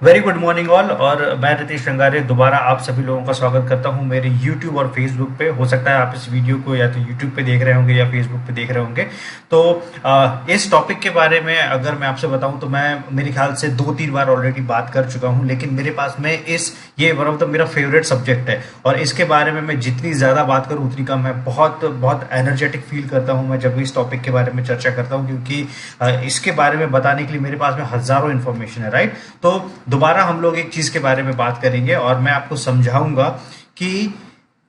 Very good morning all. और मैं रितेश रंगारे दोबारा आप सभी लोगों का स्वागत करता हूं मेरे YouTube और Facebook पे। हो सकता है आप इस वीडियो को या तो YouTube पे देख रहे होंगे या Facebook पे देख रहे होंगे। तो इस टॉपिक के बारे में अगर मैं आपसे बताऊं तो मैं मेरे ख्याल से 2-3 बार ऑलरेडी बात कर चुका हूं, लेकिन मेरे पास में ये वन ऑफ द मेरा फेवरेट सब्जेक्ट है और इसके बारे में मैं जितनी ज़्यादा बात करूं उतनी कम। मैं बहुत बहुत एनर्जेटिक फील करता हूं मैं जब भी इस टॉपिक के बारे में चर्चा करता हूं, क्योंकि इसके बारे में बताने के लिए मेरे पास में हज़ारों इन्फॉर्मेशन है, राइट। तो दोबारा हम लोग एक चीज के बारे में बात करेंगे और मैं आपको समझाऊंगा कि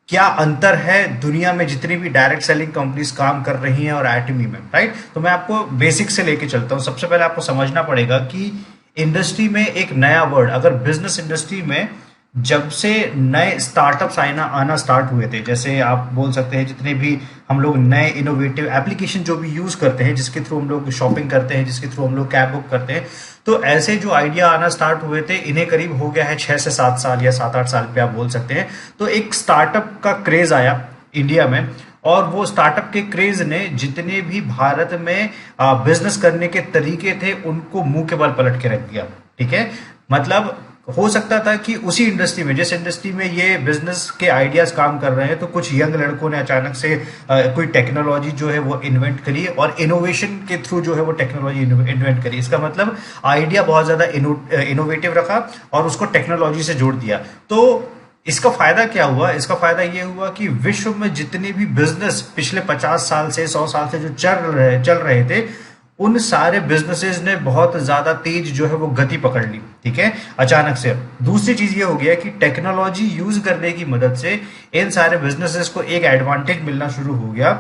क्या अंतर है दुनिया में जितनी भी डायरेक्ट सेलिंग कंपनीज काम कर रही हैं और एटमी में, राइट। तो मैं आपको बेसिक से लेके चलता हूं। सबसे पहले आपको समझना पड़ेगा कि इंडस्ट्री में एक नया वर्ड, अगर बिजनेस इंडस्ट्री में जब से नए स्टार्टअप्स आना स्टार्ट हुए थे, जैसे आप बोल सकते हैं जितने भी हम लोग नए इनोवेटिव एप्लीकेशन जो भी यूज करते हैं, जिसके थ्रू हम लोग शॉपिंग करते हैं, जिसके थ्रू हम लोग कैब बुक करते हैं, तो ऐसे जो आइडिया आना स्टार्ट हुए थे इन्हें करीब हो गया है 6 से 7 साल या 7-8 साल पे आप बोल सकते हैं। तो एक स्टार्टअप का क्रेज आया इंडिया में और वो स्टार्टअप के क्रेज ने जितने भी भारत में बिजनेस करने के तरीके थे उनको मुंह के बल पलट के रख दिया, ठीक है। मतलब हो सकता था कि उसी इंडस्ट्री में, जिस इंडस्ट्री में ये बिजनेस के आइडियाज काम कर रहे हैं, तो कुछ यंग लड़कों ने अचानक से कोई टेक्नोलॉजी जो है वो इन्वेंट करी और इनोवेशन के थ्रू जो है वो टेक्नोलॉजी इन्वेंट करी। इसका मतलब आइडिया बहुत ज्यादा इनोवेटिव रखा और उसको टेक्नोलॉजी से जोड़ दिया। तो इसका फायदा क्या हुआ? इसका फायदा ये हुआ कि विश्व में जितने भी बिजनेस पिछले 50 साल से 100 साल से जो चल रहे थे, उन सारे बिजनेसेस ने बहुत ज्यादा तेज जो है वो गति पकड़ ली, ठीक है, अचानक से। दूसरी चीज ये हो गया कि टेक्नोलॉजी यूज करने की मदद से इन सारे बिजनेसेस को एक एडवांटेज मिलना शुरू हो गया।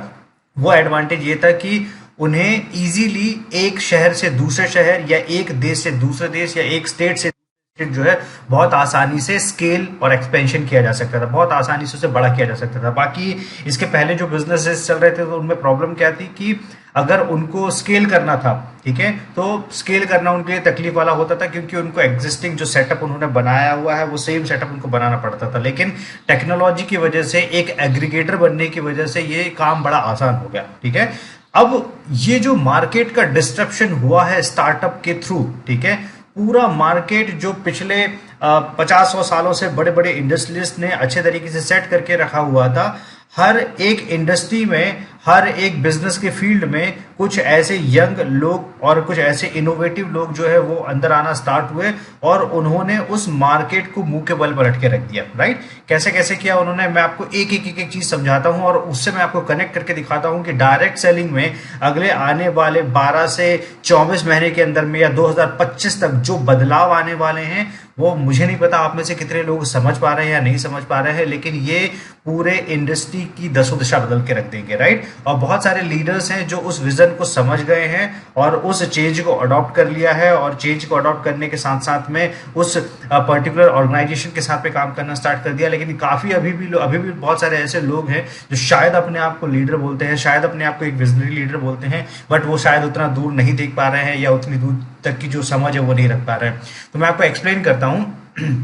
वो एडवांटेज ये था कि उन्हें इजीली एक शहर से दूसरे शहर या एक देश से दूसरे देश या एक स्टेट से जो है बहुत आसानी से स्केल और एक्सपेंशन किया जा सकता था, बहुत आसानी से उसे बड़ा किया जा सकता था। बाकी इसके पहले जो बिजनेसेस चल रहे थे तो उनमें प्रॉब्लम क्या थी कि अगर उनको स्केल करना था, ठीक है, तो स्केल करना उनके लिए तकलीफ वाला होता था, क्योंकि उनको एग्जिस्टिंग जो सेटअप उन्होंने बनाया हुआ है वो सेम सेटअप उनको बनाना पड़ता था। लेकिन टेक्नोलॉजी की वजह से, एक एग्रीगेटर बनने की वजह से ये काम बड़ा आसान हो गया, ठीक है। अब ये जो मार्केट का डिस्ट्रप्शन हुआ है स्टार्टअप के थ्रू, ठीक है, पूरा मार्केट जो पिछले 50-100 सालों से बड़े बड़े इंडस्ट्रियलिस्ट ने अच्छे तरीके से सेट करके रखा हुआ था, हर एक इंडस्ट्री में, हर एक बिजनेस के फील्ड में कुछ ऐसे यंग लोग और कुछ ऐसे इनोवेटिव लोग जो है वो अंदर आना स्टार्ट हुए और उन्होंने उस मार्केट को मुंह के बल पलट के रख दिया, राइट। कैसे कैसे किया उन्होंने, मैं आपको एक चीज समझाता हूं और उससे मैं आपको कनेक्ट करके दिखाता हूं कि डायरेक्ट सेलिंग में अगले आने वाले 12 से 24 महीने के अंदर में या 2025 तक जो बदलाव आने वाले हैं वो मुझे नहीं पता आप में से कितने लोग समझ पा रहे हैं या नहीं समझ पा रहे हैं, लेकिन ये पूरे इंडस्ट्री की दसों दिशा बदल के रख देंगे, राइट। और बहुत सारे लीडर्स हैं जो उस विजन को समझ गए हैं और उस चेंज को अडॉप्ट कर लिया है और चेंज को अडॉप्ट करने के साथ साथ में उस पर्टिकुलर ऑर्गेनाइजेशन के साथ में काम करना स्टार्ट कर दिया। लेकिन काफी अभी भी बहुत सारे ऐसे लोग हैं जो शायद अपने आप को लीडर बोलते हैं, शायद अपने आप को एक विजनरी लीडर बोलते हैं, बट वो शायद उतना दूर नहीं देख पा रहे हैं या उतनी दूर तक की जो समझ है वो नहीं रख पा रहे हैं। तो मैं आपको एक्सप्लेन करता हूं।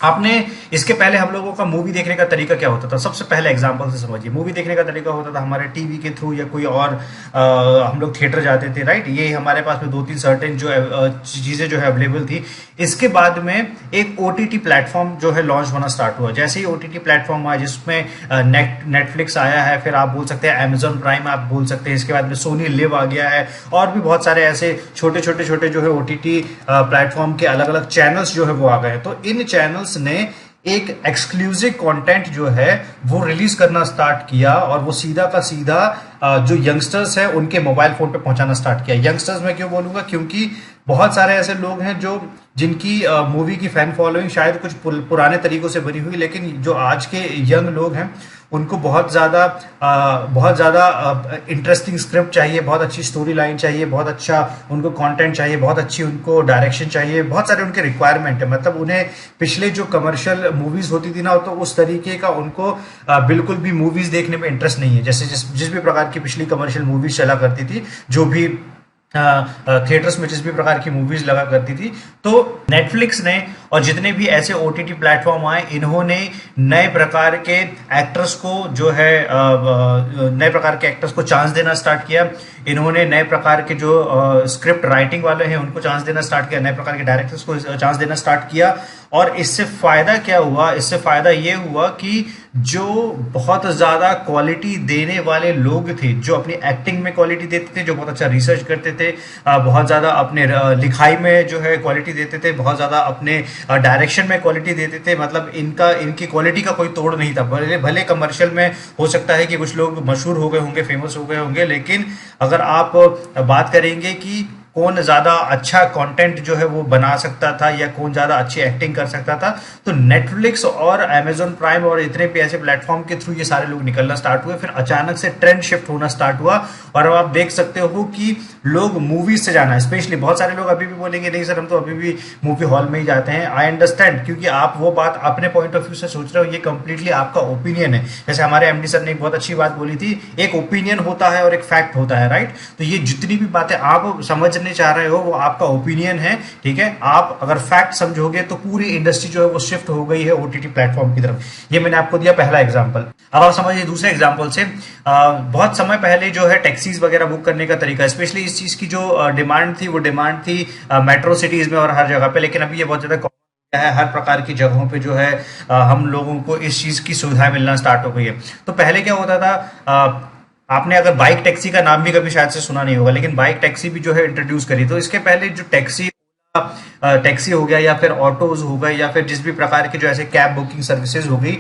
आपने इसके पहले हम लोगों का मूवी देखने का तरीका क्या होता था? सबसे पहले एग्जांपल से समझिए। मूवी देखने का तरीका होता था हमारे टीवी के थ्रू या कोई और हम लोग थिएटर जाते थे, राइट। ये हमारे पास में 2-3 सर्टेन जो चीजें जो है अवेलेबल थी। इसके बाद में एक ओटीटी प्लेटफॉर्म जो है लॉन्च होना स्टार्ट हुआ। जैसे ही ओटीटी प्लेटफॉर्म आया जिसमें नेटफ्लिक्स आया है, फिर आप बोल सकते हैं अमेजॉन प्राइम आप बोल सकते हैं, इसके बाद में सोनी लिव आ गया है और भी बहुत सारे ऐसे छोटे छोटे जो है ओटीटी प्लेटफॉर्म के अलग अलग चैनल्स जो है वो आ गए। तो इन चैनल्स ने एक एक्सक्लूसिव कंटेंट जो है वो रिलीज करना स्टार्ट किया और वो सीधा का सीधा जो यंगस्टर्स है उनके मोबाइल फोन पे पहुंचाना स्टार्ट किया। यंगस्टर्स मैं क्यों बोलूंगा? क्योंकि बहुत सारे ऐसे लोग हैं जो जिनकी मूवी की फैन फॉलोइंग शायद कुछ पुराने तरीकों से बनी हुई, लेकिन जो आज के यंग लोग हैं उनको बहुत ज़्यादा इंटरेस्टिंग स्क्रिप्ट चाहिए, बहुत अच्छी स्टोरी लाइन चाहिए, बहुत अच्छा उनको कंटेंट चाहिए, बहुत अच्छी उनको डायरेक्शन चाहिए, बहुत सारे उनके रिक्वायरमेंट है। मतलब उन्हें पिछले जो कमर्शियल मूवीज होती थी ना, तो उस तरीके का उनको बिल्कुल भी मूवीज देखने में इंटरेस्ट नहीं है। जैसे जिस भी प्रकार की पिछली कमर्शियल मूवीज चला करती थी, जो भी थिएटर्स में जिस भी प्रकार की मूवीज लगा करती थी, तो नेटफ्लिक्स ने और जितने भी ऐसे ओटीटी प्लेटफॉर्म आए, इन्होंने नए प्रकार के एक्टर्स को जो है नए प्रकार के एक्टर्स को चांस देना स्टार्ट किया। इन्होंने नए प्रकार के जो स्क्रिप्ट राइटिंग वाले हैं उनको चांस देना स्टार्ट किया, नए प्रकार के डायरेक्टर्स को चांस देना स्टार्ट किया। और इससे फायदा क्या हुआ? इससे फायदा ये हुआ कि जो बहुत ज्यादा क्वालिटी देने वाले लोग थे, जो अपनी एक्टिंग में क्वालिटी देते थे, जो बहुत अच्छा रिसर्च करते थे, बहुत ज्यादा अपने लिखाई में जो है क्वालिटी देते थे, बहुत ज्यादा अपने डायरेक्शन में क्वालिटी देते थे, मतलब इनकी क्वालिटी का कोई तोड़ नहीं था। भले भले कमर्शियल में हो सकता है कि कुछ लोग मशहूर हो गए होंगे, फेमस हो गए होंगे, लेकिन अगर आप बात करेंगे कि कौन ज्यादा अच्छा कंटेंट जो है वो बना सकता था या कौन ज्यादा अच्छी एक्टिंग कर सकता था, तो नेटफ्लिक्स और अमेजॉन प्राइम और इतने भी ऐसे प्लेटफॉर्म के थ्रू ये सारे लोग निकलना स्टार्ट हुए। फिर अचानक से ट्रेंड शिफ्ट होना स्टार्ट हुआ और अब आप देख सकते हो कि लोग मूवीज से जाना है। स्पेशली बहुत सारे लोग अभी भी बोलेंगे नहीं सर हम तो अभी भी मूवी हॉल में ही जाते हैं। आई अंडरस्टैंड, क्योंकि आप वो बात अपने पॉइंट ऑफ व्यू से सोच रहे हो, ये कंप्लीटली आपका ओपिनियन है। जैसे हमारे एमडी सर ने एक बहुत अच्छी बात बोली थी, एक ओपिनियन होता है और एक फैक्ट होता है, राइट। तो ये जितनी भी बातें आप समझ चाह रहे हो वो आपका ओपिनियन है, ठीक है। आप अगर फैक्ट समझोगे तो पूरी इंडस्ट्री जो है वो शिफ्ट हो गई है ओटीटी प्लेटफॉर्म की तरफ। ये मैंने आपको दिया पहला एग्जांपल। अब आप समझिए दूसरे एग्जांपल से, बहुत समय पहले जो है टैक्सीज वगैरह बुक करने का तरीका, स्पेशली इस चीज की जो डिमांड थी वो डिमांड थी मेट्रो सिटीज में और हर जगह पे, लेकिन अभी ये बहुत ज्यादा है, हर प्रकार की जगहों पे जो है हम लोगों को इस चीज की सुविधा मिलना स्टार्ट हो गई है। तो पहले क्या होता था, आपने अगर बाइक टैक्सी का नाम भी कभी शायद से सुना नहीं होगा, लेकिन बाइक टैक्सी भी जो है इंट्रोड्यूस करी। तो इसके पहले जो टैक्सी हो गया या फिर ऑटोज हो गए या फिर जिस भी प्रकार की जो ऐसे कैब बुकिंग सर्विसेज हो गई,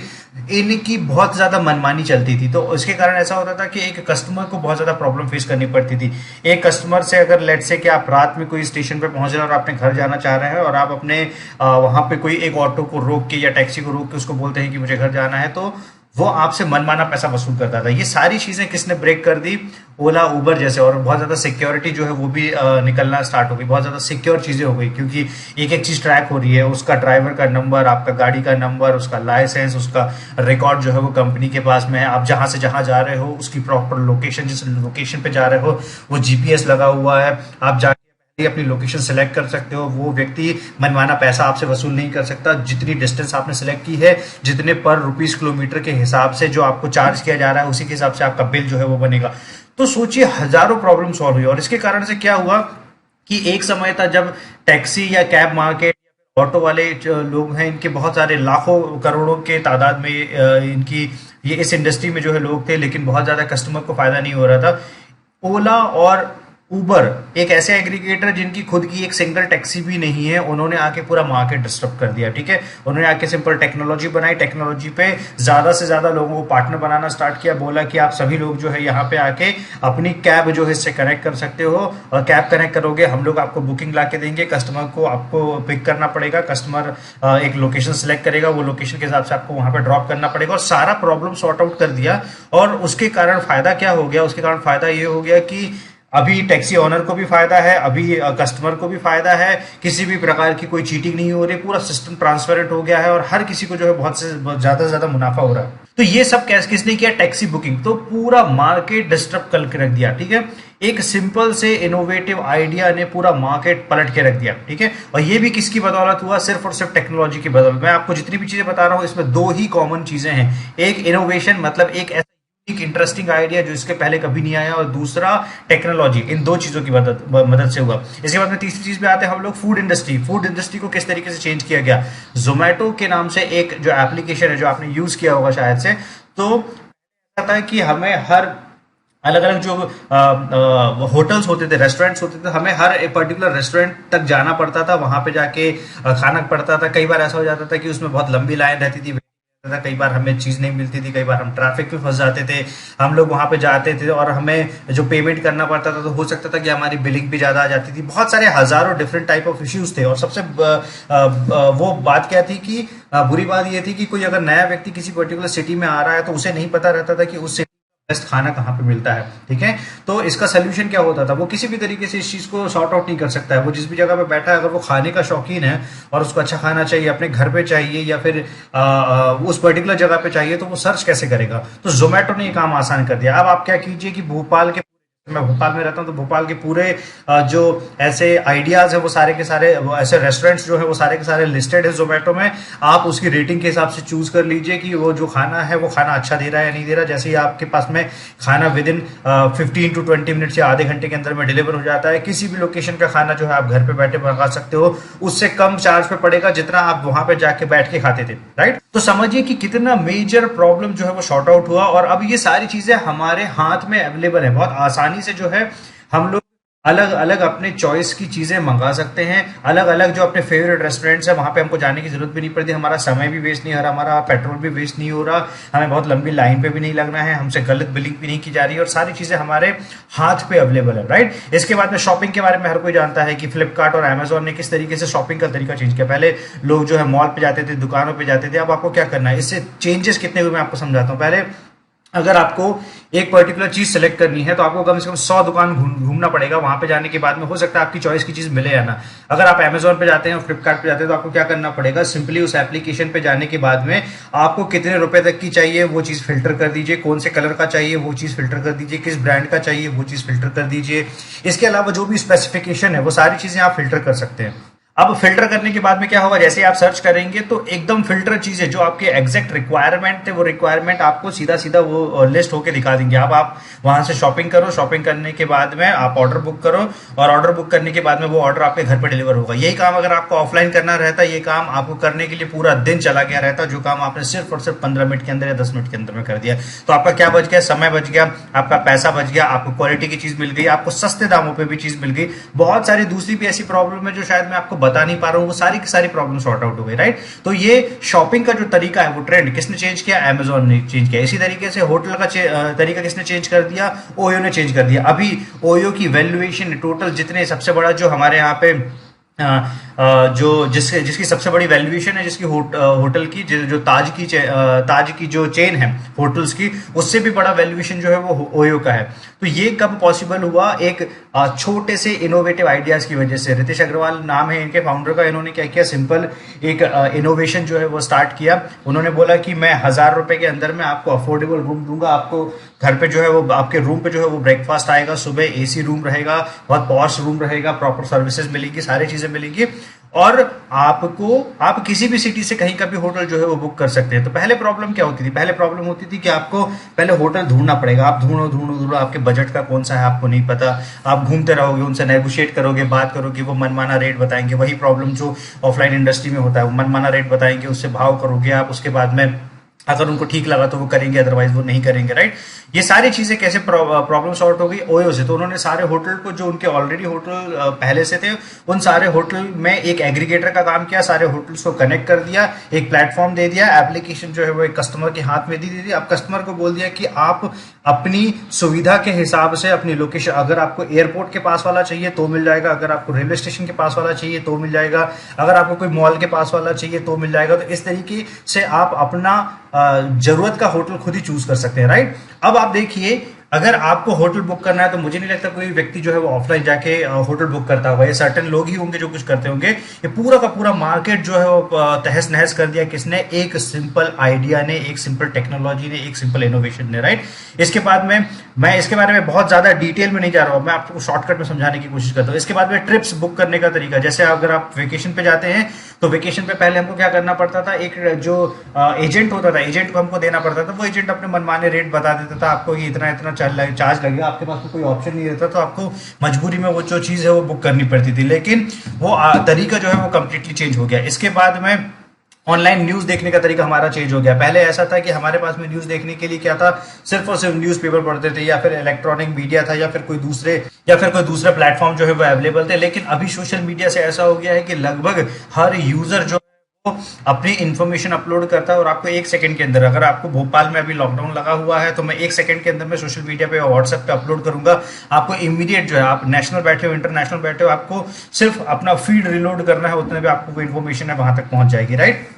इनकी बहुत ज्यादा मनमानी चलती थी। तो इसके कारण ऐसा होता था कि एक कस्टमर को बहुत ज्यादा प्रॉब्लम फेस करनी पड़ती थी। एक कस्टमर से अगर लेट से कि आप रात में कोई स्टेशन पे पहुंच रहे हैं और अपने घर जाना चाह रहे हैं और आप अपने वहां पे कोई एक ऑटो को रोक के या टैक्सी को रोक के उसको बोलते हैं कि मुझे घर जाना है, तो वो आपसे मनमाना पैसा वसूल करता था। ये सारी चीजें किसने ब्रेक कर दी? ओला, उबर जैसे। और बहुत ज्यादा सिक्योरिटी जो है वो भी निकलना स्टार्ट हो गई, बहुत ज्यादा सिक्योर चीजें हो गई, क्योंकि एक एक चीज ट्रैक हो रही है। उसका ड्राइवर का नंबर, आपका गाड़ी का नंबर, उसका लाइसेंस, उसका रिकॉर्ड जो है वो कंपनी के पास में है। आप जहां से जहां जा रहे हो उसकी प्रॉपर लोकेशन, जिस लोकेशन पे जा रहे हो वो जीपीएस लगा हुआ है। आप जा अपनी लोकेशन सेलेक्ट कर सकते हो। वो व्यक्ति मनमाना पैसा आपसे वसूल नहीं कर सकता। जितनी डिस्टेंस आपने सेलेक्ट की है, जितने पर रुपीस किलोमीटर के हिसाब से जो आपको चार्ज किया जा रहा है, उसी के हिसाब से आपका बिल जो है वो बनेगा। तो सोचिए हजारों प्रॉब्लम सॉल्व हुई। और इसके कारण से क्या हुआ कि एक समय था जब टैक्सी या कैब मार्केट, ऑटो वाले लोग हैं, इनके बहुत सारे लाखों करोड़ों के तादाद में इनकी ये इस इंडस्ट्री में जो है लोग थे, लेकिन बहुत ज्यादा कस्टमर को फायदा नहीं हो रहा था। ओला और उबर एक ऐसे एग्रीगेटर जिनकी खुद की एक सिंगल टैक्सी भी नहीं है, उन्होंने आके पूरा मार्केट डिस्टर्ब कर दिया, ठीक है। उन्होंने आके सिंपल टेक्नोलॉजी बनाई, टेक्नोलॉजी पे ज्यादा से ज्यादा लोगों को पार्टनर बनाना स्टार्ट किया। बोला कि आप सभी लोग जो है यहाँ पे आके अपनी कैब जो है इससे कनेक्ट कर सकते हो, और कैब कनेक्ट करोगे हम लोग आपको बुकिंग ला के देंगे। कस्टमर को आपको पिक करना पड़ेगा, कस्टमर एक लोकेशन सेलेक्ट करेगा, वो लोकेशन के हिसाब से आपको वहां पर ड्रॉप करना पड़ेगा, और सारा प्रॉब्लम सॉर्ट आउट कर दिया। और उसके कारण फायदा क्या हो गया? उसके कारण फायदा ये हो गया कि अभी टैक्सी ओनर को भी फायदा है, अभी कस्टमर को भी फायदा है, किसी भी प्रकार की कोई चीटिंग नहीं हो रही, पूरा सिस्टम ट्रांसपेरेंट हो गया है और हर किसी को जो है बहुत से ज्यादा मुनाफा हो रहा है। तो ये सब किसने किया? Taxi booking. तो पूरा मार्केट डिस्टर्ब करके रख दिया, ठीक है। एक सिंपल से इनोवेटिव आइडिया ने पूरा मार्केट पलट के रख दिया, ठीक है। और ये भी किसकी बदौलत हुआ? सिर्फ और सिर्फ टेक्नोलॉजी की बदौलत। मैं आपको जितनी भी चीजें बता रहा हूं इसमें दो ही कॉमन चीजें हैं। एक इनोवेशन, मतलब एक इंटरेस्टिंग आइडिया जो इसके पहले कभी नहीं आया, और दूसरा टेक्नोलॉजी। इन दो चीजों की मदद से हुआ। इसके बाद में तीसरी चीज पे आते हैं हम लोग, फूड इंडस्ट्री। फूड इंडस्ट्री को किस तरीके से चेंज किया गया? जोमेटो के नाम से एक जो एप्लीकेशन है, जो आपने यूज किया होगा शायद से, तो कहता है कि हमें हर अलग अलग जो होटल्स होते थे, रेस्टोरेंट्स होते थे, हमें हर एक पर्टिकुलर रेस्टोरेंट तक जाना पड़ता था, वहां पे जाके खाना पड़ता था। कई बार ऐसा हो जाता था कि उसमें बहुत लंबी लाइन रहती थी, कई बार हमें चीज नहीं मिलती थी, कई बार हम ट्रैफिक में फंस जाते थे। हम लोग वहां पे जाते थे और हमें जो पेमेंट करना पड़ता था, तो हो सकता था कि हमारी बिलिंग भी ज्यादा आ जाती थी। बहुत सारे हजारों डिफरेंट टाइप ऑफ इश्यूज थे। और सबसे वो बात क्या थी कि बुरी बात ये थी कि कोई अगर नया व्यक्ति किसी पर्टिकुलर सिटी में आ रहा है तो उसे नहीं पता रहता था कि उस बेस्ट खाना कहाँ पे मिलता है, ठीक है। तो इसका सोल्यूशन क्या होता था? वो किसी भी तरीके से इस चीज को सॉर्ट आउट नहीं कर सकता है। वो जिस भी जगह पे बैठा है, अगर वो खाने का शौकीन है और उसको अच्छा खाना चाहिए, अपने घर पे चाहिए या फिर उस पर्टिकुलर जगह पे चाहिए, तो वो सर्च कैसे करेगा? तो जोमेटो ने ये काम आसान कर दिया। अब आप क्या कीजिए कि भोपाल के मैं भोपाल में रहता हूँ, तो भोपाल के पूरे जो ऐसे आइडियाज है वो सारे के सारे, वो ऐसे रेस्टोरेंट्स जो है वो सारे के सारे लिस्टेड है जोमेटो में। आप उसकी रेटिंग के हिसाब से चूज कर लीजिए कि वो जो खाना है वो खाना अच्छा दे रहा है या नहीं दे रहा। जैसे ही आपके पास में खाना विद इन 15 to 20 मिनट या आधे घंटे के अंदर में डिलीवर हो जाता है, किसी भी लोकेशन का खाना जो है आप घर पे बैठे मंगा सकते हो, उससे कम चार्ज पे पड़ेगा जितना आप वहां पे जाके बैठ के खाते थे, राइट। तो समझिए कि कितना मेजर प्रॉब्लम जो है वो शॉर्ट आउट हुआ, और अब ये सारी चीजें हमारे हाथ में अवेलेबल है। बहुत आसानी से जो है हम लोग अलग अलग अपने चॉइस की चीजें मंगा सकते हैं। अलग अलग जो अपने फेवरेट रेस्टोरेंट्स है वहां पे हमको जाने की जरूरत भी नहीं पड़ती, हमारा समय भी वेस्ट नहीं हो रहा, हमारा पेट्रोल भी वेस्ट नहीं हो रहा, हमें बहुत लंबी लाइन पे भी नहीं लगना है, हमसे गलत बिलिंग भी नहीं की जा रही है, और सारी चीजें हमारे हाथ पे अवेलेबल है, राइट। इसके बाद में शॉपिंग के बारे में हर कोई जानता है कि फ्लिपकार्ट और अमेजोन ने किस तरीके से शॉपिंग का तरीका चेंज किया। पहले लोग जो है मॉल पे जाते थे, दुकानों पे जाते थे, अब आपको क्या करना है, इससे चेंजेस कितने हुए मैं आपको समझाता हूँ। पहले अगर आपको एक पर्टिकुलर चीज सेलेक्ट करनी है तो आपको कम से कम 100 दुकान घूमना पड़ेगा, वहां पे जाने के बाद में हो सकता है आपकी चॉइस की चीज मिले या ना। अगर आप अमेजोन पे जाते हैं और फ्लिपकार्ट पे जाते हैं तो आपको क्या करना पड़ेगा, सिंपली उस एप्लीकेशन पे जाने के बाद में आपको कितने रुपए तक की चाहिए वो चीज फिल्टर कर दीजिए, कौन से कलर का चाहिए वो चीज फिल्टर कर दीजिए, किस ब्रांड का चाहिए वो चीज फिल्टर कर दीजिए। इसके अलावा जो भी स्पेसिफिकेशन है वो सारी चीजें आप फिल्टर कर सकते हैं। अब फिल्टर करने के बाद में क्या होगा, जैसे आप सर्च करेंगे तो एकदम फिल्टर चीजें जो आपके एग्जैक्ट रिक्वायरमेंट थे वो रिक्वायरमेंट आपको सीधा सीधा वो लिस्ट होके दिखा देंगे। अब आप वहां से शॉपिंग करो, शॉपिंग करने के बाद में आप ऑर्डर बुक करो, और ऑर्डर बुक करने के बाद में वो ऑर्डर आपके घर पे डिलीवर होगा। यही काम अगर आपको ऑफलाइन करना रहता, ये काम आपको करने के लिए पूरा दिन चला गया रहता, जो काम आपने सिर्फ और सिर्फ 15 मिनट के अंदर या 10 मिनट के अंदर में कर दिया। तो आपका क्या बच गया, समय बच गया, आपका पैसा बच गया, आपको क्वालिटी की चीज मिल गई, आपको सस्ते दामों पर भी चीज मिल गई। बहुत सारी दूसरी भी ऐसी प्रॉब्लम है जो शायद मैं आपको बता नहीं पा रहा हूँ, सारी की सारी प्रॉब्लम सॉर्ट आउट हो गई, राइट। तो ये शॉपिंग का जो तरीका है वो ट्रेंड किसने चेंज किया, अमेजोन ने चेंज किया। इसी तरीके से होटल का तरीका किसने चेंज कर दिया, ओयो ने चेंज कर दिया। अभी ओयो की वैल्यूएशन टोटल जितने सबसे बड़ा जो हमारे यहाँ पे जो जिसकी सबसे बड़ी वैल्यूएशन है, जिसकी होटल की जो ताज की जो चेन है होटल्स की, उससे भी बड़ा वैल्यूएशन जो है वो ओयो का है। तो ये कब पॉसिबल हुआ, एक छोटे से इनोवेटिव आइडियाज की वजह से। रितेश अग्रवाल नाम है इनके फाउंडर का। इन्होंने क्या किया, सिंपल एक इनोवेशन जो है वो स्टार्ट किया। उन्होंने बोला कि मैं 1000 रुपए के अंदर में आपको अफोर्डेबल रूम दूंगा, आपको घर पे जो है वो आपके रूम पे जो है वो ब्रेकफास्ट आएगा, सुबह एसी रूम रहेगा, बहुत पॉश रूम रहेगा, प्रॉपर सर्विसेज मिलेंगी, सारी चीजें मिलेंगी, और आप किसी भी सिटी से कहीं का भी होटल जो है वो बुक कर सकते हैं। तो पहले प्रॉब्लम क्या होती थी, पहले प्रॉब्लम होती थी कि आपको पहले होटल ढूंढना पड़ेगा। आप ढूंढो, आपके बजट का कौन सा है आपको नहीं पता, आप घूमते रहोगे, उनसे नेगोशिएट करोगे, बात करोगे, वो मनमाना रेट बताएंगे। वही प्रॉब्लम जो ऑफलाइन इंडस्ट्री में होता है, वो मनमाना रेट बताएंगे, उससे भाव करोगे आप, उसके बाद में अगर उनको ठीक लगा तो वो करेंगे, अदरवाइज वो नहीं करेंगे, राइट। ये सारी चीजें कैसे प्रॉब्लम सॉल्व हो गई, ओयो से। तो उन्होंने सारे होटल को, जो उनके ऑलरेडी होटल पहले से थे, उन सारे होटल में एक एग्रीगेटर का काम किया, सारे होटल्स को कनेक्ट कर दिया, एक प्लेटफॉर्म दे दिया, एप्लीकेशन जो है वो एक कस्टमर के हाथ में दी दी। अब कस्टमर को बोल दिया कि आप अपनी सुविधा के हिसाब से अपनी लोकेशन, अगर आपको एयरपोर्ट के पास वाला चाहिए तो मिल जाएगा, अगर आपको रेलवे स्टेशन के पास वाला चाहिए तो मिल जाएगा, अगर आपको कोई मॉल के पास वाला चाहिए तो मिल जाएगा। तो इस तरीके से आप अपना जरूरत का होटल खुद ही चूज कर सकते हैं, राइट। अब आप देखिए, अगर आपको होटल बुक करना है तो मुझे नहीं लगता कोई व्यक्ति जो है वो ऑफलाइन जाके होटल बुक करता होगा। ये सर्टेन लोग ही होंगे जो कुछ करते होंगे। ये पूरा का पूरा मार्केट जो है वो तहस नहस कर दिया किसने, एक सिंपल आइडिया ने, एक सिंपल टेक्नोलॉजी ने, एक सिंपल इनोवेशन ने, राइट। इसके बाद में मैं इसके बारे में बहुत ज्यादा डिटेल में नहीं जा रहा हूँ, मैं आपको शॉर्टकट में समझाने की कोशिश करता हूँ। इसके बाद में ट्रिप्स बुक करने का तरीका, जैसे अगर आप वेकेशन पे जाते हैं तो वेकेशन पे पहले हमको क्या करना पड़ता था, एक जो एजेंट होता था, एजेंट को हमको देना पड़ता था। वो एजेंट अपने मनमाने रेट बता देता था आपको, ये इतना इतना चार्ज लगेगा, आपके पास तो कोई ऑप्शन नहीं रहता, तो आपको मजबूरी में वो जो चीज है वो बुक करनी पड़ती थी। लेकिन वो तरीका जो है वो कंप्लीटली चेंज हो गया। इसके बाद में ऑनलाइन न्यूज देखने का तरीका हमारा चेंज हो गया। पहले ऐसा था कि हमारे पास में न्यूज देखने के लिए क्या था, सिर्फ और सिर्फ न्यूज़पेपर पढ़ते थे, या फिर इलेक्ट्रॉनिक मीडिया था, या फिर कोई दूसरे प्लेटफॉर्म जो है वो अवेलेबल थे। लेकिन अभी सोशल मीडिया से ऐसा हो गया है कि लगभग हर यूजर जो अपनी इंफॉर्मेशन अपलोड करता है, और आपको 1 सेकंड के अंदर, अगर आपको भोपाल में अभी लॉकडाउन लगा हुआ है तो मैं 1 सेकंड के अंदर में सोशल मीडिया पे, व्हाट्सएप पे अपलोड करूंगा, आपको इमीडिएट जो है, आप नेशनल बैठे हो, इंटरनेशनल बैठे हो, आपको सिर्फ अपना फीड रिलोड करना है, उतने भी आपको कोई इन्फॉर्मेशन है वहां तक पहुंच जाएगी, राइट।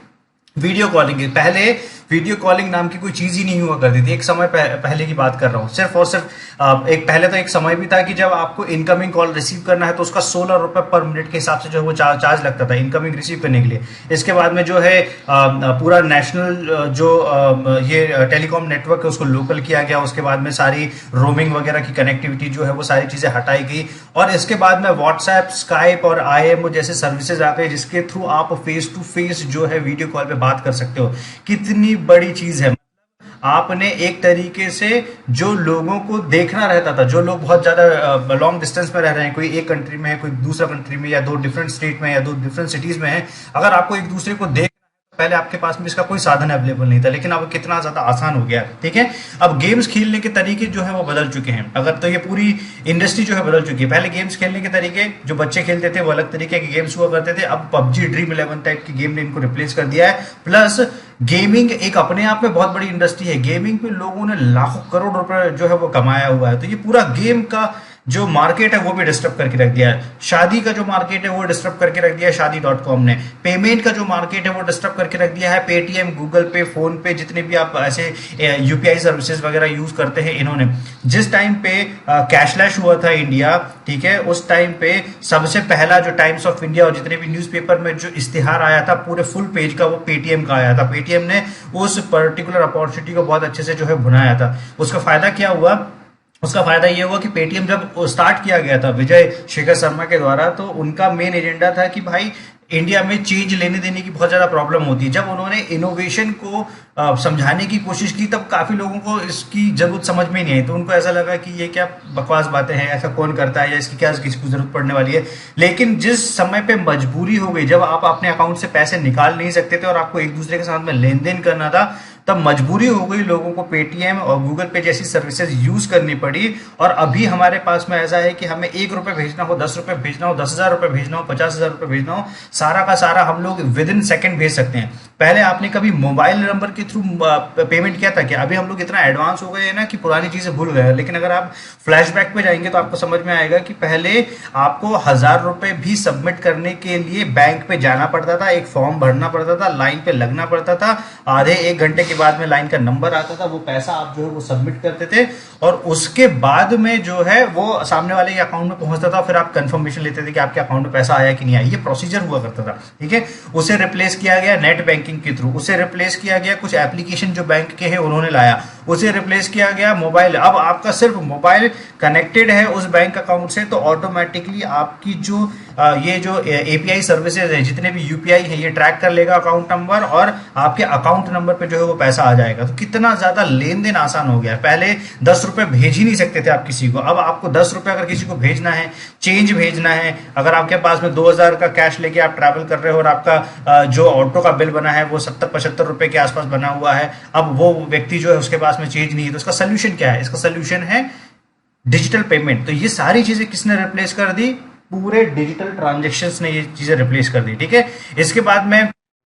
वीडियो कॉलिंग पहले वीडियो कॉलिंग नाम की कोई चीज ही नहीं हुआ करती थी। एक समय पहले की बात कर रहा हूँ, सिर्फ और सिर्फ एक पहले तो एक समय भी था कि जब आपको इनकमिंग कॉल रिसीव करना है तो उसका 16 रुपए पर मिनट के हिसाब से जो है वो चार्ज लगता था इनकमिंग रिसीव करने के लिए। इसके बाद में जो है पूरा नेशनल जो ये टेलीकॉम नेटवर्क है उसको लोकल किया गया। उसके बाद में सारी रोमिंग वगैरह की कनेक्टिविटी जो है वो सारी चीजें हटाई गई, और इसके बाद में व्हाट्सएप, स्काइप और IMO जैसे सर्विसेज आ गए जिसके थ्रू आप फेस टू फेस जो है वीडियो कॉल पे बात कर सकते हो। कितनी बड़ी चीज है। आपने एक तरीके से जो लोगों को देखना रहता था, जो लोग बहुत ज्यादा लॉन्ग डिस्टेंस में रह रहे हैं, कोई एक कंट्री में है, कोई दूसरा कंट्री में, या दो डिफरेंट स्टेट में, या दो डिफरेंट सिटीज में है, अगर आपको एक दूसरे को देख, पहले आपके पास में इसका कोई साधन अवेलेबल नहीं था, लेकिन अब कितना ज्यादा आसान हो गया है। ठीक है, अब गेम्स खेलने के तरीके जो है वो बदल चुके हैं। अगर तो ये पूरी इंडस्ट्री जो है बदल चुकी है। पहले गेम्स खेलने के तरीके जो बच्चे खेलते थे वो अलग तरीके के गेम्स हुआ करते थे। अब पबजी, ड्रीम 11 टाइप की गेम ने इनको रिप्लेस कर दिया है। प्लस गेमिंग एक अपने आप में बहुत बड़ी इंडस्ट्री है। गेमिंग पे लोगों ने लाखों करोड़ रुपए जो है वो कमाया हुआ है। तो ये पूरा गेम का जो मार्केट है वो भी डिस्टर्ब करके रख दिया है। शादी का जो मार्केट है वो डिस्टर्ब करके रख दिया है शादी.com ने। पेमेंट का जो मार्केट है वो डिस्टर्ब करके रख दिया है पेटीएम, गूगल पे, फोन पे, जितने भी आप ऐसे UPI सर्विसेज वगैरह यूज करते हैं इन्होंने। जिस टाइम पे कैशलैश हुआ था इंडिया, ठीक है, उस टाइम पे सबसे पहला जो टाइम्स ऑफ इंडिया और जितने भी न्यूज़पेपर में जो इश्तिहार आया था पूरे फुल पेज का, वो पेटीएम का आया था। पेटीएम ने उस पर्टिकुलर अपॉर्चुनिटी को बहुत अच्छे से जो है भुनाया था। उसका फायदा क्या हुआ? उसका फायदा ये हुआ कि पेटीएम जब स्टार्ट किया गया था विजय शेखर शर्मा के द्वारा, तो उनका मेन एजेंडा था कि भाई इंडिया में चेंज लेने देने की बहुत ज्यादा प्रॉब्लम होती है। जब उन्होंने इनोवेशन को समझाने की कोशिश की तब काफी लोगों को इसकी जरूरत समझ में नहीं आई। तो उनको ऐसा लगा कि ये क्या बकवास बातें हैं, ऐसा कौन करता है, या इसकी क्या किसी को जरूरत पड़ने वाली है। लेकिन जिस समय पे मजबूरी हो गई, जब आप अपने अकाउंट से पैसे निकाल नहीं सकते थे और आपको एक दूसरे के साथ में लेन देन करना था, तब मजबूरी हो गई लोगों को पेटीएम और गूगल पे जैसी सर्विसेज यूज करनी पड़ी। और अभी हमारे पास में ऐसा है कि हमें 1 रुपए भेजना हो, 10 रुपए भेजना हो, 10,000 रुपए भेजना हो, 50,000 रुपए भेजना हो, सारा का सारा हम लोग विद इन सेकेंड भेज सकते हैं। पहले आपने कभी मोबाइल नंबर के थ्रू पेमेंट किया था क्या? अभी हम लोग इतना एडवांस हो गए हैं ना कि पुरानी चीजें भूल गए हैं। लेकिन अगर आप फ्लैशबैक पे जाएंगे तो आपको समझ में आएगा कि पहले आपको 1,000 रुपए भी सबमिट करने के लिए बैंक पे जाना पड़ता था, एक फॉर्म भरना पड़ता था, लाइन पे लगना पड़ता था, आधे 1 घंटे के बाद में लाइन का नंबर आता था, वो पैसा आप जो है वो सबमिट करते थे, और उसके बाद में जो है वो सामने वाले के अकाउंट में पहुंचता था। फिर आप कंफर्मेशन लेते थे कि आपके अकाउंट में पैसा आया कि नहीं आया। ये प्रोसीजर हुआ करता था। ठीक है, उसे रिप्लेस किया गया नेट बैंकिंग के थ्रू, उसे रिप्लेस किया गया कुछ एप्लीकेशन जो बैंक के हैं उन्होंने लाया, उसे रिप्लेस किया गया मोबाइल। अब आपका सिर्फ मोबाइल कनेक्टेड है उस बैंक अकाउंट से तो ऑटोमेटिकली आपकी जो ये जो API सर्विसेज है, जितने भी UPI है, ये ट्रैक कर लेगा अकाउंट नंबर, और आपके अकाउंट नंबर पे जो है वो पैसा आ जाएगा। तो कितना ज्यादा लेन देन आसान हो गया है। पहले 10 रुपए भेज ही नहीं सकते थे आप किसी को, अब आपको 10 रुपए अगर किसी को भेजना है, चेंज भेजना है, अगर आपके पास में 2,000 का कैश लेके आप ट्रैवल कर रहे हो और आपका जो ऑटो का बिल बना है वो 70-75 रुपए के आसपास बना हुआ है, अब वो व्यक्ति जो है उसके पास में चेंज नहीं है, तो इसका सोल्यूशन क्या है? इसका सोल्यूशन है डिजिटल पेमेंट। तो ये सारी चीजें किसने रिप्लेस कर दी? पूरे डिजिटल ट्रांजैक्शंस ने ये चीजें रिप्लेस कर दी। ठीक है, इसके बाद में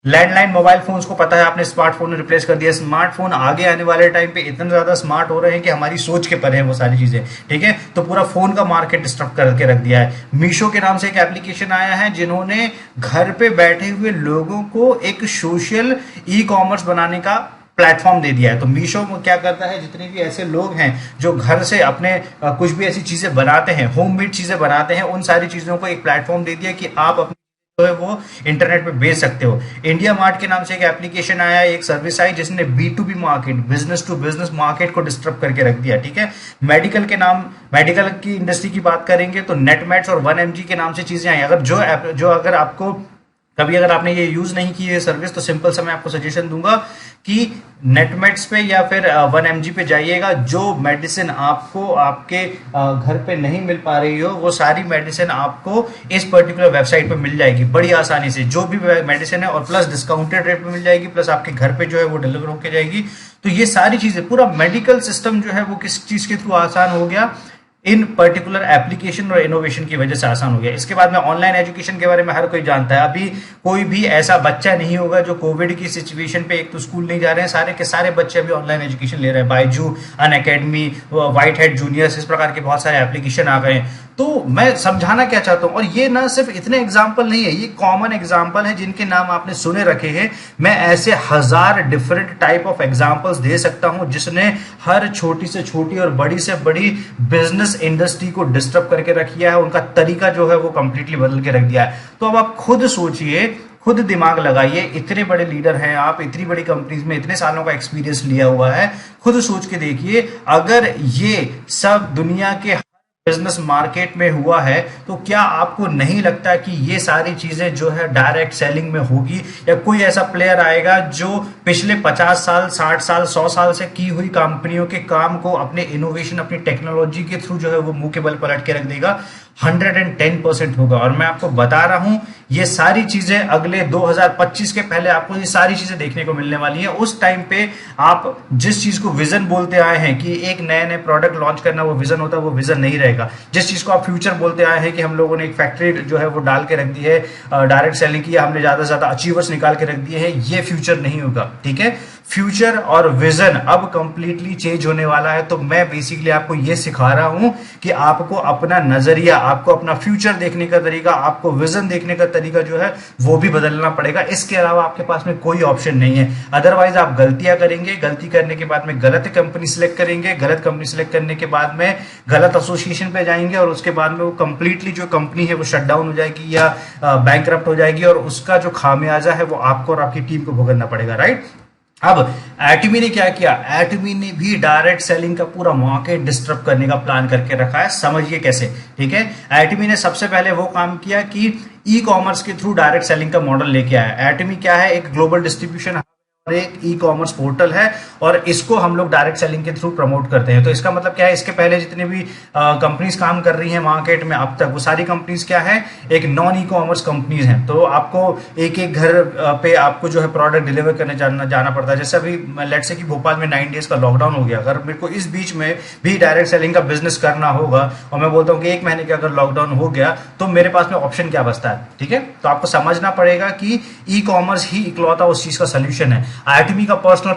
लैंडलाइन मोबाइल फोन्स को पता है आपने स्मार्टफोन ने रिप्लेस कर दिया। स्मार्टफोन आगे आने वाले टाइम पे इतने ज्यादा स्मार्ट हो रहे हैं कि हमारी सोच के परे है वो सारी चीजें। ठीक है, तो पूरा फोन का मार्केट डिस्टर्ब करके रख दिया है। मीशो के नाम से एक एप्लीकेशन आया है जिन्होंने घर पे बैठे हुए लोगों को एक सोशल ई-कॉमर्स बनाने का प्लेटफॉर्म दे दिया है। तो मीशो क्या करता है, जितने भी ऐसे लोग हैं जो घर से अपने कुछ भी ऐसी चीजें बनाते हैं, होममेड चीजें बनाते हैं, उन सारी चीजों को एक प्लेटफॉर्म दे दिया कि आप अपने जो है वो इंटरनेट पे बेच सकते हो। इंडिया मार्ट के नाम से एक एप्लीकेशन आया, एक सर्विस आई जिसने B2B market, business to business market को डिस्टर्ब करके रख दिया। ठीक है, मेडिकल की इंडस्ट्री की बात करेंगे तो नेटमेट्स और 1mg के नाम से चीजें आई। अगर आपको कभी अगर आपने ये यूज नहीं की है सर्विस, तो सिंपल सा मैं आपको सजेशन दूंगा कि नेटमेट्स पे या फिर 1mg पे जाइएगा। जो मेडिसिन आपको आपके घर पे नहीं मिल पा रही हो, वो सारी मेडिसिन आपको इस पर्टिकुलर वेबसाइट पे मिल जाएगी बड़ी आसानी से, जो भी मेडिसिन है, और प्लस डिस्काउंटेड रेट पे मिल जाएगी, प्लस आपके घर पे जो है वो डिलीवर होके जाएगी। तो ये सारी चीजें, पूरा मेडिकल सिस्टम जो है वो किस चीज के थ्रू आसान हो गया? इन पर्टिकुलर एप्लीकेशन और इनोवेशन की वजह से आसान हो गया। इसके बाद में ऑनलाइन एजुकेशन के बारे में हर कोई जानता है। अभी कोई भी ऐसा बच्चा नहीं होगा जो कोविड की सिचुएशन पे, एक तो स्कूल नहीं जा रहे हैं, सारे के सारे बच्चे अभी ऑनलाइन एजुकेशन ले रहे हैं। Byju, Unacademy, white head juniors, इस प्रकार के बहुत सारे एप्लीकेशन आ गए हैं। तो मैं समझाना क्या चाहता हूं, और ये ना सिर्फ इतने एग्जाम्पल नहीं है, ये कॉमन एग्जाम्पल है जिनके नाम आपने सुने रखे हैं। मैं ऐसे हजार डिफरेंट टाइप ऑफ एग्जाम्पल्स दे सकता हूं जिसने हर छोटी से छोटी और बड़ी से बड़ी बिजनेस इंडस्ट्री को डिस्टर्ब करके रख दिया है, उनका तरीका जो है वो कंप्लीटली बदल के रख दिया है। तो अब आप खुद सोचिए, खुद दिमाग लगाइए, इतने बड़े लीडर हैं आप, इतनी बड़ी कंपनीज में इतने सालों का एक्सपीरियंस लिया हुआ है, खुद सोच के देखिए अगर ये सब दुनिया के बिजनेस मार्केट में हुआ है तो क्या आपको नहीं लगता कि ये सारी चीजें जो है डायरेक्ट सेलिंग में होगी, या कोई ऐसा प्लेयर आएगा जो पिछले 50 साल 60 साल 100 साल से की हुई कंपनियों के काम को अपने इनोवेशन अपनी टेक्नोलॉजी के थ्रू जो है वो मुंह के बल पलट के रख देगा? 110% होगा। और मैं आपको बता रहा हूं ये सारी चीजें अगले 2025 के पहले आपको ये सारी चीजें देखने को मिलने वाली है। उस टाइम पे आप जिस चीज को विजन बोलते आए हैं कि एक नए नए प्रोडक्ट लॉन्च करना वो विजन होता है, वो विजन नहीं रहेगा। जिस चीज को आप फ्यूचर बोलते आए हैं कि हम लोगों ने एक फैक्ट्री जो है वो डाल के रख दी है, डायरेक्ट सेलिंग की, हमने ज्यादा से ज्यादा अचीवर्स निकाल के रख दिए हैं, ये फ्यूचर नहीं होगा। ठीक है, फ्यूचर और विजन अब कंप्लीटली चेंज होने वाला है। तो मैं बेसिकली आपको ये सिखा रहा हूं कि आपको अपना नजरिया, आपको अपना फ्यूचर देखने का तरीका, आपको विजन देखने का तरीका जो है वो भी बदलना पड़ेगा। इसके अलावा आपके पास में कोई ऑप्शन नहीं है। अदरवाइज आप गलतियां करेंगे, गलती करने के बाद में गलत कंपनी सिलेक्ट करेंगे, गलत कंपनी सिलेक्ट करने के बाद में गलत एसोसिएशन पे जाएंगे, और उसके बाद में वो कंप्लीटली जो कंपनी है वो शट डाउन हो जाएगी या बैंकरप्ट हो जाएगी, और उसका जो खामियाजा है वो आपको और आपकी टीम को भुगतना पड़ेगा। राइट। अब एटमी ने क्या किया? एटमी ने भी डायरेक्ट सेलिंग का पूरा मार्केट डिस्टर्ब करने का प्लान करके रखा है। समझिए कैसे। ठीक है, एटमी ने सबसे पहले वो काम किया कि ई कॉमर्स के थ्रू डायरेक्ट सेलिंग का मॉडल लेके आया। एटमी क्या है? एक ग्लोबल डिस्ट्रीब्यूशन और एक ई कॉमर्स पोर्टल है, और इसको हम लोग डायरेक्ट सेलिंग के थ्रू प्रमोट करते हैं। तो इसका मतलब क्या है? इसके पहले जितने भी कंपनीज काम कर रही हैं मार्केट में अब तक, वो सारी कंपनीज क्या है? एक नॉन ई कॉमर्स कंपनीज हैं। तो आपको एक एक घर पे आपको जो है प्रोडक्ट डिलीवर करने जाना पड़ता है। जैसे अभी लेट्स से कि भोपाल में 9 डेज का लॉकडाउन हो गया, अगर मेरे को इस बीच में भी डायरेक्ट सेलिंग का बिजनेस करना होगा, और मैं बोलता हूँ कि 1 महीने का अगर लॉकडाउन हो गया, तो मेरे पास में ऑप्शन क्या बचता है? ठीक है, तो आपको समझना पड़ेगा कि ई कॉमर्स ही इकलौता उस चीज का सोल्यूशन है। एटमी का पर्सनल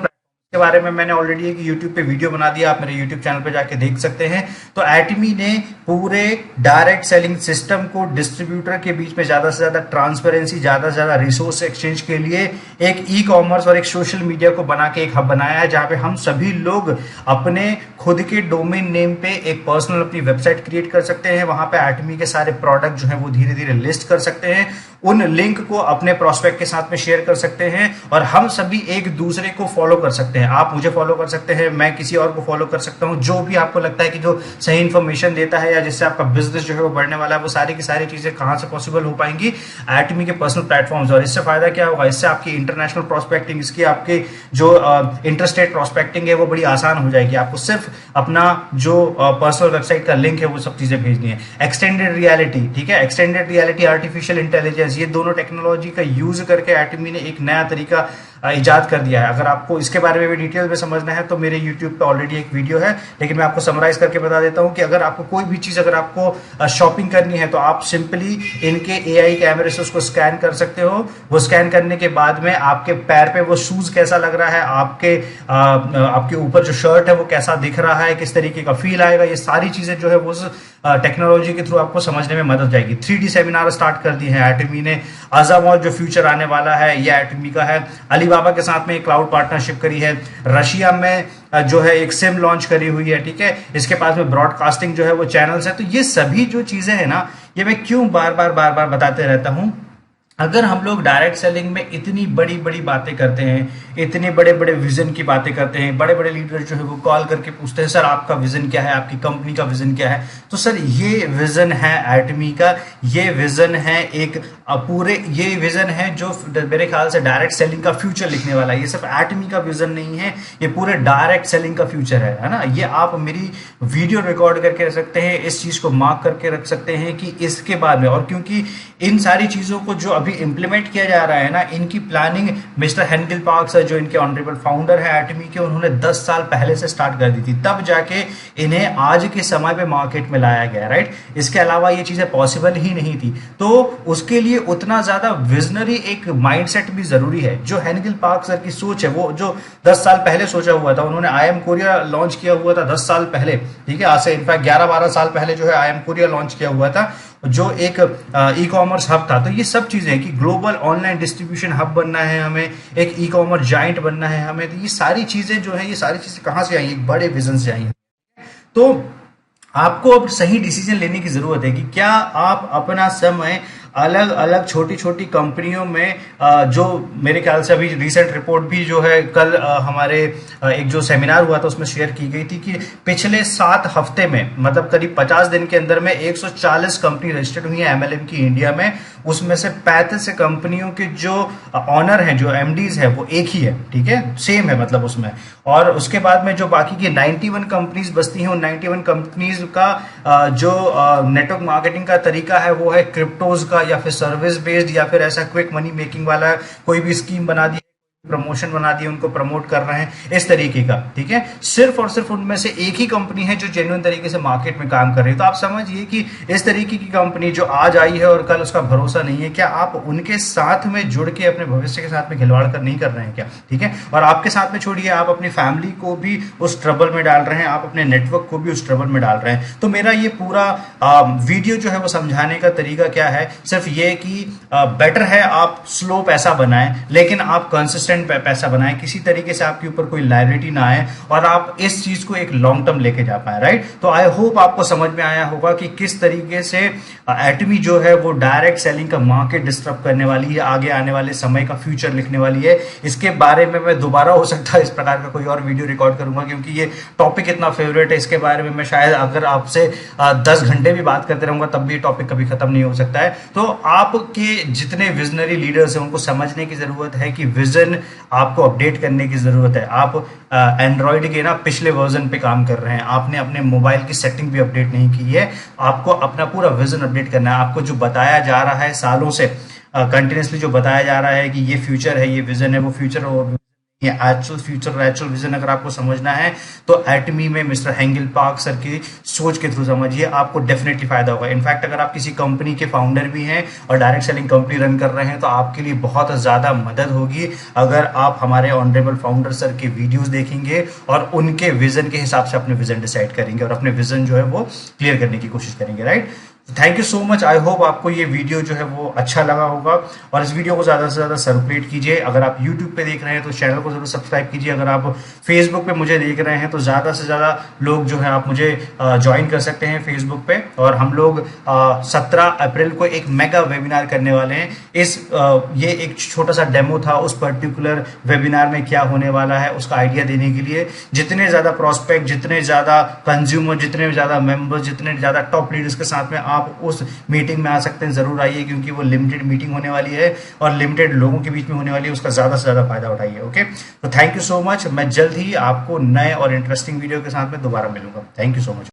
के बारे में मैंने ऑलरेडी एक YouTube पे वीडियो बना दिया, आप मेरे YouTube चैनल पे जाके देख सकते हैं। तो एटमी ने पूरे डायरेक्ट सेलिंग सिस्टम को डिस्ट्रीब्यूटर के बीच में ज्यादा से ज्यादा ट्रांसपेरेंसी, ज्यादा से ज्यादा रिसोर्स एक्सचेंज के लिए एक ई कॉमर्स और एक सोशल मीडिया को बना के एक हब बनाया है, जहां पे हम सभी लोग अपने खुद के डोमेन नेम पे एक पर्सनल अपनी वेबसाइट क्रिएट कर सकते हैं। वहां पे एटमी के सारे प्रोडक्ट जो है वो धीरे धीरे लिस्ट कर सकते हैं, उन लिंक को अपने प्रोस्पेक्ट के साथ में शेयर कर सकते हैं, और हम सभी एक दूसरे को फॉलो कर सकते हैं। आप मुझे फॉलो कर सकते हैं, मैं किसी और को फॉलो कर सकता हूं। जो भी आपको लगता है कि जो सही इंफॉर्मेशन देता है या जिससे आपका बिजनेस जो है वो बढ़ने वाला है, वो सारी की सारी चीजें कहां से पॉसिबल हो पाएंगी? एटमी के पर्सनल प्लेटफॉर्म्स। और इससे फायदा क्या होगा? इससे आपकी इंटरनेशनल प्रोस्पेक्टिंग, इसकी आपके जो इंटरस्टेट प्रोस्पेक्टिंग है वो बड़ी आसान हो जाएगी। आपको सिर्फ अपना जो पर्सनल वेबसाइट का लिंक है वो सब चीजें भेजनी है। एक्सटेंडेड रियलिटी, ठीक है, एक्सटेंडेड रियलिटी, आर्टिफिशियल इंटेलिजेंस, ये दोनों टेक्नोलॉजी का यूज करके एटमी ने एक नया तरीका इजाद कर दिया है। अगर आपको इसके बारे में भी डिटेल में समझना है तो मेरे YouTube पे ऑलरेडी एक वीडियो है, लेकिन मैं आपको समराइज करके बता देता हूं कि अगर आपको कोई भी चीज, अगर आपको शॉपिंग करनी है, तो आप सिंपली इनके AI कैमरे से उसको स्कैन कर सकते हो। वो स्कैन करने के बाद में आपके पैर पे वो शूज कैसा लग रहा है, आपके ऊपर जो शर्ट है वो कैसा दिख रहा है, किस तरीके का फील आएगा, ये सारी चीजें जो है वो टेक्नोलॉजी के थ्रू आपको समझने में मदद जाएगी। 3D सेमिनार स्टार्ट कर दी है एटमी ने। अजामॉल जो फ्यूचर आने वाला है ये एटमी का है। अलीबाबा के साथ में एक क्लाउड पार्टनरशिप करी है। रशिया में जो है एक सिम लॉन्च करी हुई है। ठीक है, इसके पास में ब्रॉडकास्टिंग जो है वो चैनल्स है। तो ये सभी जो चीजें है ना, ये मैं क्यों बार बार बताते रहता हूं? अगर हम लोग डायरेक्ट सेलिंग में इतनी बड़ी बड़ी बातें करते हैं, इतने बड़े बड़े विजन की बातें करते हैं, बड़े बड़े लीडर जो है वो कॉल करके पूछते हैं सर आपका विजन क्या है, आपकी कंपनी का विजन क्या है, तो सर ये विजन है एटमी का, ये विजन है एक ये विजन है जो मेरे ख्याल से डायरेक्ट सेलिंग का फ्यूचर लिखने वाला है। ये सिर्फ एटमी का विजन नहीं है, ये पूरे डायरेक्ट सेलिंग का फ्यूचर है ना। ये आप मेरी वीडियो रिकॉर्ड करके रख सकते हैं, इस चीज को मार्क करके रख सकते हैं कि इसके बाद में, और क्योंकि इन सारी चीजों को जो अभी इंप्लीमेंट किया जा रहा है ना, इनकी प्लानिंग मिस्टर हेनगिल पार्क्स जो इनके ऑनरेबल फाउंडर है एटमी के, उन्होंने 10 साल पहले से स्टार्ट कर दी थी, तब जाके इन्हें आज के समय पे मार्केट में लाया गया। राइट, इसके अलावा ये चीजें पॉसिबल ही नहीं थी। तो उसके लिए लिए उतना ज्यादा विजनरी एक माइंडसेट भी जरूरी है। जो हेनगिल पार्क सर की सोच है, वो जो 10 साल पहले सोचा हुआ था, उन्होंने आई एम कोरिया लॉन्च किया हुआ था 10 साल पहले, ठीक है, आज से इनफैक्ट 11-12 साल पहले जो है आई एम कोरिया लॉन्च किया हुआ था, जो एक ई कॉमर्स हब था। तो ये सब चीजें हैं कि ग्लोबल ऑनलाइन डिस्ट्रीब्यूशन हब बनना है हमें, एक ई कॉमर्स जाइंट बनना है हमें। तो ये सारी चीजें जो है, ये सारी चीजें कहाँ से आई? एक बड़े विजन से आई हैं। तो आपको अब सही डिसीजन लेने की जरूरत है कि क्या आप अपना समय अलग अलग छोटी छोटी कंपनियों में, जो मेरे ख्याल से अभी रिसेंट रिपोर्ट भी जो है कल हमारे एक जो सेमिनार हुआ था उसमें शेयर की गई थी कि पिछले 7 हफ्ते में, मतलब करीब 50 दिन के अंदर में 140 कंपनी रजिस्टर्ड हुई है एमएलएम की इंडिया में। उसमें से 35 कंपनियों के जो ऑनर हैं, जो एमडीज है, वो एक ही है, ठीक है, सेम है मतलब उसमें। और उसके बाद में जो बाकी की 91 कंपनीज बसती हैं, उन 91 कंपनीज का जो नेटवर्क मार्केटिंग का तरीका है वो है क्रिप्टोज का, या फिर सर्विस बेस्ड, या फिर ऐसा क्विक मनी मेकिंग वाला कोई भी स्कीम बना दी, प्रमोशन बना दिए, उनको प्रमोट कर रहे हैं, इस तरीके का, ठीक है। सिर्फ और सिर्फ उनमें से एक ही कंपनी है जो जेन्युइन तरीके से मार्केट में काम कर रही है। तो आप समझिए कि इस तरीके की कंपनी जो आज आई है और कल उसका भरोसा नहीं है, क्या आप उनके साथ में जुड़ के अपने भविष्य के साथ में खिलवाड़ कर नहीं कर रहे हैं क्या? ठीक है। और आपके साथ में छोड़िए, आप अपनी फैमिली को भी उस ट्रबल में डाल रहे हैं, आप अपने नेटवर्क को भी उस ट्रबल में डाल रहे हैं। तो मेरा ये पूरा वीडियो जो है वो समझाने का तरीका क्या है, सिर्फ ये कि बेटर है आप स्लो पैसा बनाएं, लेकिन आप कंसिस्टेंट पैसा बनाएं, किसी तरीके से आपके ऊपर कोई लायबिलिटी ना आए और आप इस चीज को एक लॉन्ग टर्म लेके जा पाए, राइट। तो आई होप आपको समझ में आया होगा कि किस तरीके से एटमी जो है वो डायरेक्ट सेलिंग का मार्केट डिस्टर्ब करने वाली है, आगे आने वाले समय का फ्यूचर लिखने वाली है। इसके बारे में मैं दोबारा हो सकता है इस प्रकार का कोई और वीडियो रिकॉर्ड करूंगा, क्योंकि ये टॉपिक इतना फेवरेट है, इसके बारे में मैं शायद अगर आपसे 10 घंटे भी बात करते रहूंगा तब भी टॉपिक कभी खत्म नहीं हो सकता है। तो आपके जितने विजनरी लीडर्स हैं उनको समझने की जरूरत है कि विजन आपको अपडेट करने की जरूरत है। आप एंड्रॉइड के ना पिछले वर्जन पे काम कर रहे हैं, आपने अपने मोबाइल की सेटिंग भी अपडेट नहीं की है, आपको अपना पूरा विजन अपडेट करना है। आपको जो बताया जा रहा है सालों से, कंटिन्यूसली जो बताया जा रहा है कि ये फ्यूचर है, ये विजन है, वो फ्यूचर और ये एक्चुअल फ्यूचर, एक्चुअल विजन अगर आपको समझना है तो एटमी में मिस्टर हेंगिल पार्क सर की सोच के थ्रू समझिए, आपको डेफिनेटली फायदा होगा। इनफैक्ट अगर आप किसी कंपनी के फाउंडर भी हैं और डायरेक्ट सेलिंग कंपनी रन कर रहे हैं तो आपके लिए बहुत ज्यादा मदद होगी अगर आप हमारे ऑनरेबल फाउंडर सर के वीडियोस देखेंगे और उनके विजन के हिसाब से अपने विजन डिसाइड करेंगे और अपने विजन जो है वो क्लियर करने की कोशिश करेंगे, right. Thank you so much. I hope आपको ये वीडियो जो है वो अच्छा लगा होगा और इस वीडियो को ज़्यादा से ज़्यादा सर्कुलेट कीजिए। अगर आप यूट्यूब पे देख रहे हैं तो चैनल को जरूर सब्सक्राइब कीजिए। अगर आप फेसबुक पे मुझे देख रहे हैं तो ज़्यादा से ज़्यादा लोग जो है आप मुझे ज्वाइन कर सकते हैं फेसबुक पे। और हम लोग 17 अप्रैल को एक मेगा वेबिनार करने वाले हैं। ये एक छोटा सा डेमो था, उस पर्टिकुलर वेबिनार में क्या होने वाला है उसका आइडिया देने के लिए। जितने ज़्यादा प्रोस्पेक्ट, जितने ज़्यादा कंज्यूमर, जितने ज़्यादा मेंबर्स, जितने ज़्यादा टॉप लीडर्स के साथ में आप उस मीटिंग में आ सकते हैं, जरूर आइए, क्योंकि वो लिमिटेड मीटिंग होने वाली है और लिमिटेड लोगों के बीच में होने वाली है। उसका ज्यादा से ज्यादा फायदा उठाइए। ओके, तो थैंक यू सो मच। मैं जल्द ही आपको नए और इंटरेस्टिंग वीडियो के साथ में दोबारा मिलूंगा। Thank you so much.